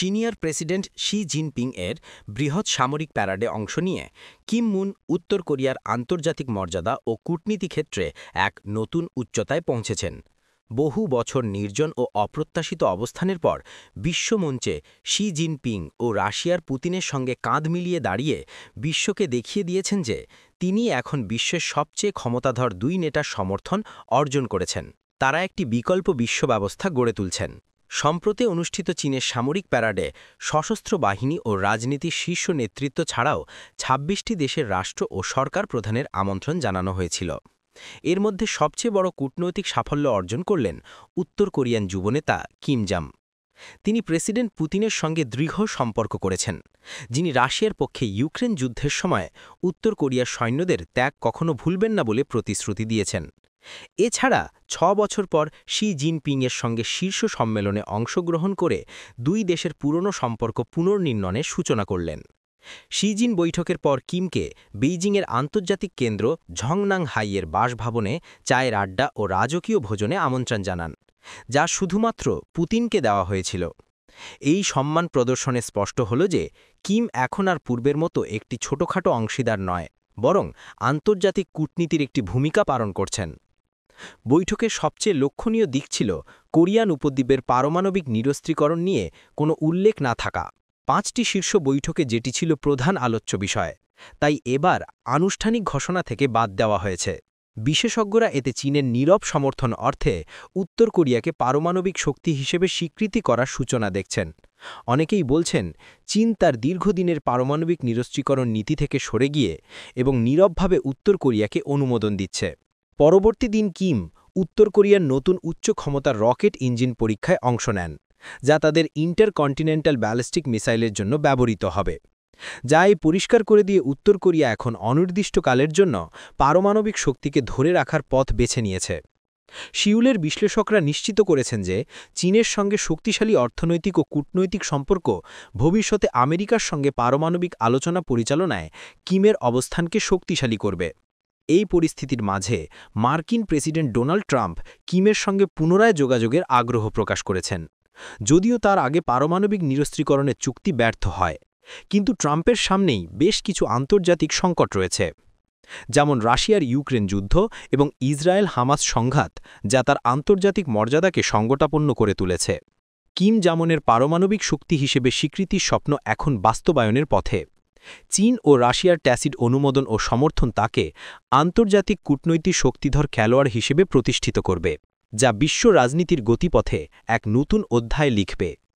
চীনিয়ার president Xi Jinping এর বৃহৎ সামরিক প্যারাডে অংশ নিয়ে কিম মুন উত্তর কোরিয়ার আন্তর্জাতিক মর্যাদা ও কূটনীতি ক্ষেত্রে এক নতুন উচ্চতায় পৌঁছেছেন। বহু বছর নির্জন ও অপ্রত্যাশিত অবস্থানের পর বিশ্বমঞ্চে শি জিনপিং ও রাশিয়ার পুতিনের সঙ্গে কাঁধ মিলিয়ে দাঁড়িয়ে বিশ্বকে দেখিয়ে দিয়েছেন যে তিনি এখন বিশ্বের সবচেয়ে ক্ষমতাধর দুই নেতার সমর্থন অর্জন করেছেন। তারা একটি বিকল্প বিশ্ব ব্যবস্থা গড়ে তুলছেন। সম্প্রতি অনুষ্ঠিত চীনের সামরিক প্যারাডে সশস্ত্র বাহিনী ও রাজনীতির শীর্ষ নেতৃত্ব ছাড়াও ২৬টি দেশের রাষ্ট্র ও সরকার প্রধানের আমন্ত্রণ জানানো হয়েছিল। এর মধ্যে সবচেয়ে বড় কূটনৈতিক সাফল্য অর্জন করলেন উত্তর কোরিয়ান যুবনেতা কিম জাম। তিনি প্রেসিডেন্ট পুতিনের সঙ্গে দৃঢ় সম্পর্ক করেছেন, যিনি রাশিয়ার পক্ষে ইউক্রেন যুদ্ধের সময় উত্তর কোরিয়ার সৈন্যদের ত্যাগ কখনো ভুলবেন না বলে প্রতিশ্রুতি দিয়েছেন। এছাড়া ৬ বছর পর শি জিনপিংয়ের সঙ্গে শীর্ষ সম্মেলনে অংশগ্রহণ করে দুই দেশের পুরনো সম্পর্ক পুনর্নির্মাণের সূচনা করলেন। শি জিন বৈঠকের পর কিমকে বেইজিংয়ের আন্তর্জাতিক কেন্দ্র ঝংনাং হাইয়ের বাসভবনে চায়ের আড্ডা ও রাজকীয় ভোজনে আমন্ত্রণ জানান, যা শুধুমাত্র পুতিনকে দেওয়া হয়েছিল। এই সম্মান প্রদর্শনে স্পষ্ট হল যে কিম এখন আর পূর্বের মতো একটি ছোটখাটো অংশীদার নয়, বরং আন্তর্জাতিক কূটনীতির একটি ভূমিকা পালন করছেন। বৈঠকের সবচেয়ে লক্ষণীয় দিক ছিল কোরিয়ান উপদ্বীপের পারমাণবিক নিরস্ত্রীকরণ নিয়ে কোনো উল্লেখ না থাকা। ৫টি শীর্ষ বৈঠকে যেটি ছিল প্রধান আলোচ্য বিষয়, তাই এবার আনুষ্ঠানিক ঘোষণা থেকে বাদ দেওয়া হয়েছে। বিশেষজ্ঞরা এতে চীনের নীরব সমর্থন অর্থে উত্তর কোরিয়াকে পারমাণবিক শক্তি হিসেবে স্বীকৃতি করার সূচনা দেখছেন। অনেকেই বলছেন চীন তার দীর্ঘদিনের পারমাণবিক নিরস্ত্রীকরণ নীতি থেকে সরে গিয়ে এবং নীরবভাবে উত্তর কোরিয়াকে অনুমোদন দিচ্ছে। পরবর্তী দিন কিম উত্তর কোরিয়ার নতুন উচ্চ ক্ষমতার রকেট ইঞ্জিন পরীক্ষায় অংশ নেন, যা তাদের ইন্টারকন্টিনেন্টাল ব্যালিস্টিক মিসাইলের জন্য ব্যবহৃত হবে, যা এই পরিষ্কার করে দিয়ে উত্তর কোরিয়া এখন অনির্দিষ্টকালের জন্য পারমাণবিক শক্তিকে ধরে রাখার পথ বেছে নিয়েছে। সিউলের বিশ্লেষকরা নিশ্চিত করেছেন যে চীনের সঙ্গে শক্তিশালী অর্থনৈতিক ও কূটনৈতিক সম্পর্ক ভবিষ্যতে আমেরিকার সঙ্গে পারমাণবিক আলোচনা পরিচালনায় কিমের অবস্থানকে শক্তিশালী করবে। এই পরিস্থিতির মাঝে মার্কিন প্রেসিডেন্ট ডোনাল্ড ট্রাম্প কিমের সঙ্গে পুনরায় যোগাযোগের আগ্রহ প্রকাশ করেছেন, যদিও তার আগে পারমাণবিক নিরস্ত্রীকরণের চুক্তি ব্যর্থ হয়। কিন্তু ট্রাম্পের সামনেই বেশ কিছু আন্তর্জাতিক সংকট রয়েছে, যেমন রাশিয়ার ইউক্রেন যুদ্ধ এবং ইসরায়েল হামাস সংঘাত, যা তার আন্তর্জাতিক মর্যাদাকে সংকটাপন্ন করে তুলেছে। কিম জামনের পারমাণবিক শক্তি হিসেবে স্বীকৃতির স্বপ্ন এখন বাস্তবায়নের পথে। চীন ও রাশিয়ার ট্যাসিড অনুমোদন ও সমর্থন তাকে আন্তর্জাতিক কূটনৈতিক শক্তিধর খেলোয়াড় হিসেবে প্রতিষ্ঠিত করবে, যা বিশ্ব রাজনীতির গতিপথে এক নতুন অধ্যায় লিখবে।